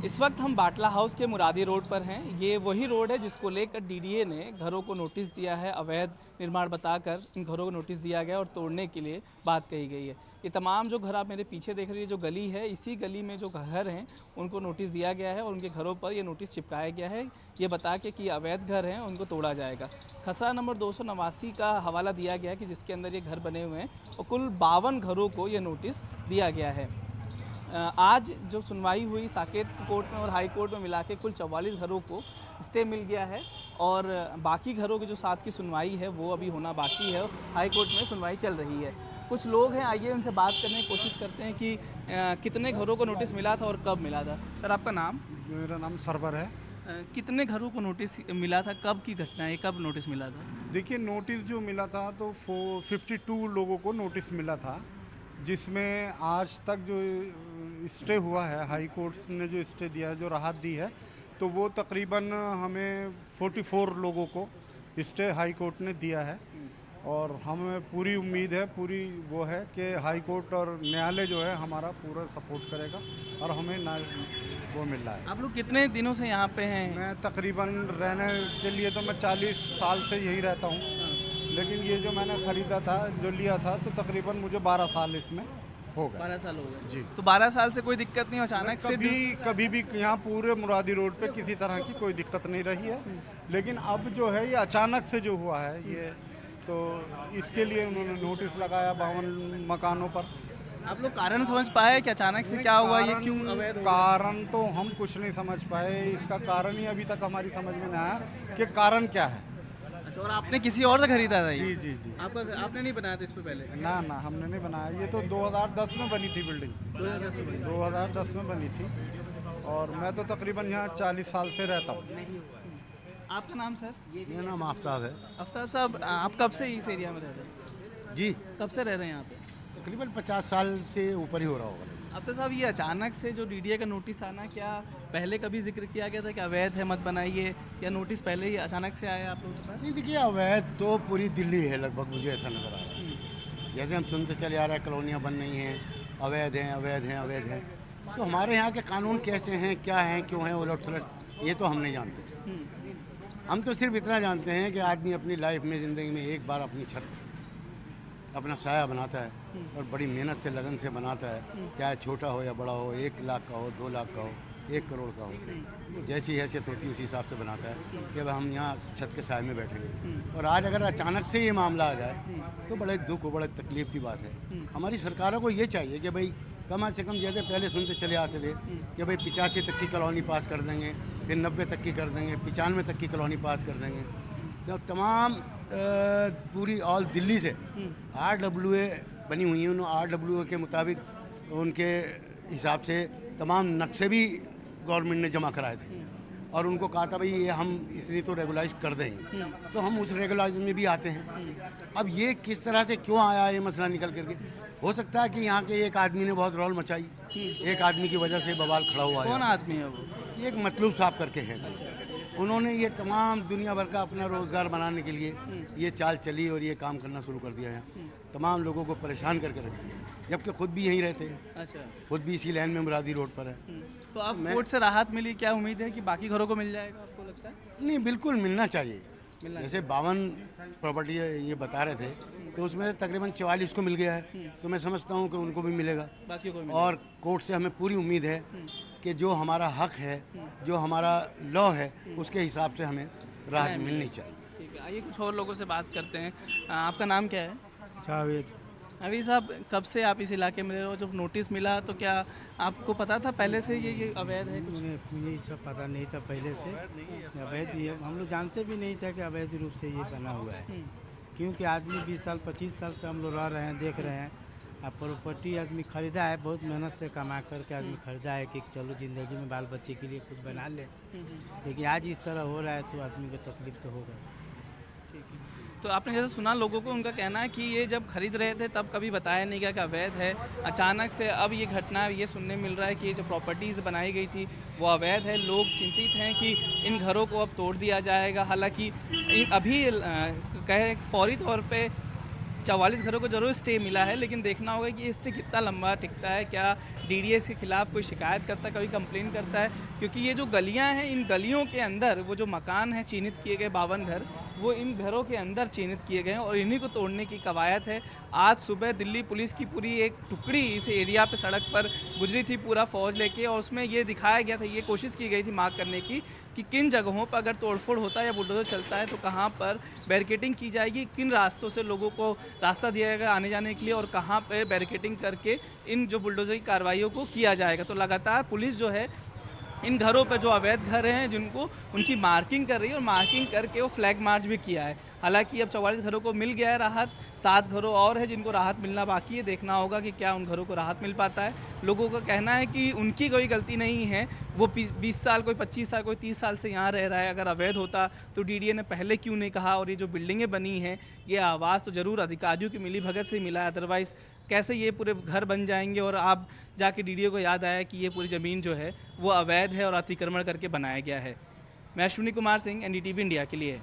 इस वक्त हम बाटला हाउस के मुरादी रोड पर हैं। ये वही रोड है जिसको लेकर डीडीए ने घरों को नोटिस दिया है। अवैध निर्माण बताकर इन घरों को नोटिस दिया गया और तोड़ने के लिए बात कही गई है। ये तमाम जो घर आप मेरे पीछे देख रही है, जो गली है, इसी गली में जो घर हैं उनको नोटिस दिया गया है और उनके घरों पर ये नोटिस चिपकाया गया है, ये बता के कि अवैध घर हैं उनको तोड़ा जाएगा। खसरा नंबर 289 का हवाला दिया गया है कि जिसके अंदर ये घर बने हुए हैं और कुल 52 घरों को ये नोटिस दिया गया है। आज जो सुनवाई हुई साकेत कोर्ट में और हाई कोर्ट में मिला के कुल 44 घरों को स्टे मिल गया है और बाकी घरों की जो साथ की सुनवाई है वो अभी होना बाकी है। हाई कोर्ट में सुनवाई चल रही है। कुछ लोग हैं, आइए उनसे बात करने की कोशिश करते हैं कि कितने घरों को नोटिस मिला था और कब मिला था। सर, आपका नाम? मेरा नाम सरवर है। कितने घरों को नोटिस मिला था, कब की घटना है, कब नोटिस मिला था? देखिए, नोटिस जो मिला था तो 52 लोगों को नोटिस मिला था, जिसमें आज तक जो स्टे हुआ है, हाई कोर्ट्स ने जो स्टे दिया है, जो राहत दी है, तो वो तकरीबन हमें 44 लोगों को स्टे हाई कोर्ट ने दिया है। और हमें पूरी उम्मीद है, पूरी वो है कि हाई कोर्ट और न्यायालय जो है हमारा पूरा सपोर्ट करेगा और हमें ना वो मिल रहा है। आप लोग कितने दिनों से यहाँ पे हैं? मैं तकरीबन रहने के लिए तो मैं 40 साल से यही रहता हूँ, लेकिन ये जो मैंने ख़रीदा था, जो लिया था, तो तकरीबन मुझे 12 साल इसमें हो गए। 12 साल हो गए जी। तो 12 साल से कोई दिक्कत नहीं, अचानक से कभी भी यहाँ पूरे मुरादी रोड पे किसी तरह की कोई दिक्कत नहीं रही है, लेकिन अब जो है ये अचानक से जो हुआ है ये, तो इसके लिए उन्होंने नोटिस लगाया 52 मकानों पर। आप लोग कारण समझ पाए कि अचानक से क्या हुआ, ये क्यों अवैध हो गया? कारण तो हम कुछ नहीं समझ पाए, इसका कारण ही अभी तक हमारी समझ में नहीं आया कि कारण क्या है। अच्छा, और आपने किसी और से खरीदा था ये? जी जी जी। आपने नहीं बनाया था इस पे पहले? ना ना, हमने नहीं बनाया। ये तो 2010 में बनी थी बिल्डिंग, 2010 में बनी थी, और मैं तो तकरीबन यहाँ 40 साल से रहता हूँ। आपका नाम सर? मेरा नाम आफ्ताब है। आफ्ताब साहब, आप कब से इस एरिया में रह रहे हैं? जी, कब से रह रहे हैं यहाँ पे? तकरीबन 50 साल से ऊपर ही हो रहा होगा। आफ्ताब साहब, ये अचानक से जो डीडीए का नोटिस आना, क्या पहले कभी जिक्र किया गया था कि अवैध है मत बनाइए, या नोटिस पहले ही अचानक से आया आप लोगों के पास? नहीं, देखिए, अवैध तो पूरी दिल्ली है लगभग, मुझे ऐसा नज़र आ रहा है। जैसे हम सुनते चले आ रहे हैं कॉलोनियाँ बन रही हैं, अवैध हैं अवैध हैं अवैध हैं, तो हमारे यहाँ के कानून कैसे हैं, क्या हैं, क्यों हैं, उलट सुलट, ये तो हम नहीं जानते। हम तो सिर्फ इतना जानते हैं कि आदमी अपनी लाइफ में, ज़िंदगी में एक बार अपनी छत, अपना साया बनाता है और बड़ी मेहनत से, लगन से बनाता है, चाहे छोटा हो या बड़ा हो, 1 लाख का हो, 2 लाख का हो, 1 करोड़ का हो, जैसी हैसियत होती है उसी हिसाब से बनाता है कि अब हम यहाँ छत के साए में बैठेंगे। और आज अगर अचानक से ये मामला आ जाए तो बड़े दुख और बड़े तकलीफ की बात है। हमारी सरकारों को ये चाहिए कि भाई कम से कम, जैसे पहले सुनते चले आते थे कि भाई 85 तक की कॉलोनी पास कर देंगे, फिर 90 तक की कर देंगे, 95 तक की कॉलोनी पास कर देंगे। जब तमाम पूरी ऑल दिल्ली से RWA बनी हुई हैं, उन्होंने RWA के मुताबिक उनके हिसाब से तमाम नक्शे भी गवर्नमेंट ने जमा कराए थे और उनको कहा था भाई ये हम इतनी तो रेगुलाइज कर देंगे, तो हम उस रेगुलाइज में भी आते हैं। अब ये किस तरह से क्यों आया ये मसला निकल करके, हो सकता है कि यहाँ के एक आदमी ने बहुत रौल मचाई, एक आदमी की वजह से बवाल खड़ा हुआ है। कौन आदमी है वो? ये एक मतलूब साहब करके हैं, उन्होंने ये तमाम दुनिया भर का अपना रोज़गार बनाने के लिए ये चाल चली और ये काम करना शुरू कर दिया है। तमाम लोगों को परेशान करके रख दिया, जबकि खुद भी यहीं रहते हैं। अच्छा, खुद भी इसी लाइन में मुरादी रोड पर है। तो आप कोर्ट से राहत मिली, क्या उम्मीद है कि बाकी घरों को मिल जाएगा, आपको लगता है? नहीं, बिल्कुल मिलना चाहिए। जैसे 52 प्रॉपर्टी ये बता रहे थे, तो उसमें तकरीबन 44 को मिल गया है, तो मैं समझता हूँ कि उनको भी मिलेगा। बाकी को और कोर्ट से हमें पूरी उम्मीद है कि जो हमारा हक है, जो हमारा लॉ है, उसके हिसाब से हमें राहत मिलनी चाहिए। ठीक है, आइए कुछ और लोगों से बात करते हैं। आपका नाम क्या है? जावेद। अभी साहब, कब से आप इस इलाके में रह रहे हो? जब नोटिस मिला तो क्या आपको पता था पहले से ये अवैध है? मुझे ये सब पता नहीं था पहले से, अवैध ये हम लोग जानते भी नहीं था कि अवैध रूप से ये बना हुआ है, क्योंकि आदमी 20 साल 25 साल से हम लोग रह रहे हैं, देख रहे हैं। अब प्रॉपर्टी आदमी खरीदा है, बहुत मेहनत से कमा करके आदमी खरीदा है कि चलो ज़िंदगी में बाल बच्चे के लिए कुछ बना ले, लेकिन आज इस तरह हो रहा है तो आदमी को तकलीफ तो होगा। ठीक है, तो आपने जैसे सुना लोगों को, उनका कहना है कि ये जब खरीद रहे थे तब कभी बताया नहीं गया कि अवैध है, अचानक से अब ये घटना ये सुनने मिल रहा है कि ये जो प्रॉपर्टीज़ बनाई गई थी वो अवैध है। लोग चिंतित हैं कि इन घरों को अब तोड़ दिया जाएगा। हालांकि अभी कहे फौरी तौर पे 44 घरों को जरूर स्टे मिला है, लेकिन देखना होगा कि ये स्टे कितना लंबा टिकता है, क्या डीडीएस के खिलाफ कोई शिकायत करता है, कभी कंप्लेन करता है, क्योंकि ये जो गलियां हैं, इन गलियों के अंदर वो जो मकान हैं चिन्हित किए गए 52 घर, वो इन घरों के अंदर चिन्हित किए गए हैं और इन्हीं को तोड़ने की कवायद है। आज सुबह दिल्ली पुलिस की पूरी एक टुकड़ी इस एरिया पे सड़क पर गुजरी थी, पूरा फौज लेके, और उसमें ये दिखाया गया था, ये कोशिश की गई थी मार्क करने की कि किन जगहों पर अगर तोड़फोड़ होता है या बुलडोजर चलता है तो कहाँ पर बैरिकेटिंग की जाएगी, किन रास्तों से लोगों को रास्ता दिया जाएगा आने जाने के लिए और कहाँ पर बैरिकेटिंग करके इन जो बुलडोजर की कार्रवाइयों को किया जाएगा। तो लगातार पुलिस जो है इन घरों पर जो अवैध घर हैं जिनको उनकी मार्किंग कर रही है और मार्किंग करके वो फ्लैग मार्च भी किया है। हालांकि अब 44 घरों को मिल गया है राहत, 7 घरों और है जिनको राहत मिलना बाकी है। देखना होगा कि क्या उन घरों को राहत मिल पाता है। लोगों का कहना है कि उनकी कोई गलती नहीं है, वो 20 साल, कोई 25 साल, कोई 30 साल से यहाँ रह रहा है। अगर अवैध होता तो डीडीए ने पहले क्यों नहीं कहा। और ये जो बिल्डिंगें बनी हैं, ये आवाज़ तो ज़रूर अधिकारियों की मिली भगत से मिला है, अदरवाइज़ कैसे ये पूरे घर बन जाएंगे। और आप जाके डीडीए को याद आया कि ये पूरी ज़मीन जो है वो अवैध है और अतिक्रमण करके बनाया गया है। मैं अश्विनी कुमार सिंह, एनडीटीवी इंडिया के लिए।